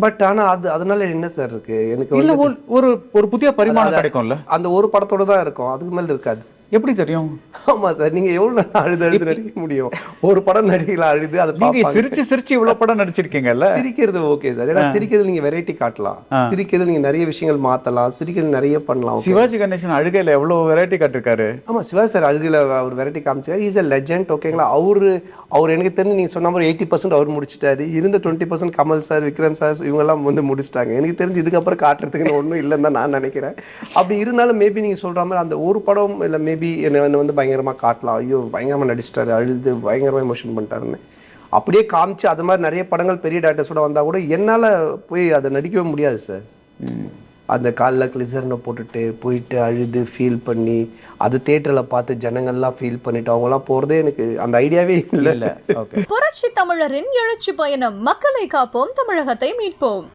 But ஆனா அதனால என்ன சார் இருக்கு? எனக்கு இல்ல ஒரு ஒரு புதிய பரிமாணம் கிடைக்கும்ல. அந்த ஒரு படத்தோட தான் இருக்கும், அதுக்கு மேல இருக்காது. எப்படி தெரியும்? ஆமா சார், நீங்க எவ்வளவு நாள் அழுது நடிக்க முடியும்? ஒரு படம் நடிகல அழுது அதை நீங்க சிரிச்சு சிரிச்சு இவ்வளவு படம் நடிச்சிருக்கீங்கல்ல. சிரிக்கிறது ஓகே சார், ஏன்னா சிரிக்கிறது நீங்க வெரைட்டி காட்டலாம், சிரிக்கிறது நீங்க நிறைய விஷயங்கள் மாத்தலாம், சிரிக்கிறது நிறைய பண்ணலாம். சிவாஜி கணேசன் அழுகையில எவ்வளவு வெரைட்டி காட்டிருக்காரு. ஆமா, சிவாஜி சார் அழுகையில அவர் வெரைட்டி காமிச்சாரு. இஸ் a legend, ஓகேங்களா? அவர் எனக்கு தெரிஞ்சு நீங்க சொன்ன மாதிரி 80% அவர் முடிச்சிட்டாரு. இருந்த 20% கமல் சார், விக்ரம் சார் இவங்க எல்லாம் வந்து முடிச்சிட்டாங்க. எனக்கு தெரிஞ்சு இதுக்கப்புறம் காட்டுறதுக்குன்னு ஒன்றும் இல்லைன்னு தான் நான் நினைக்கிறேன். அப்படி இருந்தாலும் மேபி நீங்க சொல்ற மாதிரி அந்த ஒரு படம் இல்லை மேபி என்ன வந்து பயங்கரமா காட்டலாம். ஐயோ பயங்கரமா நடிச்சிட்டாரு, அழுது பயங்கரமா எமோஷன் பண்ணிட்டாருன்னு அப்படியே காமிச்சு அது மாதிரி நிறைய படங்கள் பெரிய டேரக்டர்ஸோட வந்தா கூட என்னால போய் அதை நடிக்கவே முடியாது சார். அந்த காலில் கிளிசர்னை போட்டுட்டு போயிட்டு அழுது ஃபீல் பண்ணி அது தியேட்டரில் பார்த்து ஜனங்கள்லாம் ஃபீல் பண்ணிட்டு அவங்கலாம் போகிறதே எனக்கு அந்த ஐடியாவே இல்லை. புரட்சி தமிழரின் எழுச்சி பயணம். மக்களை காப்போம், தமிழகத்தை மீட்போம்.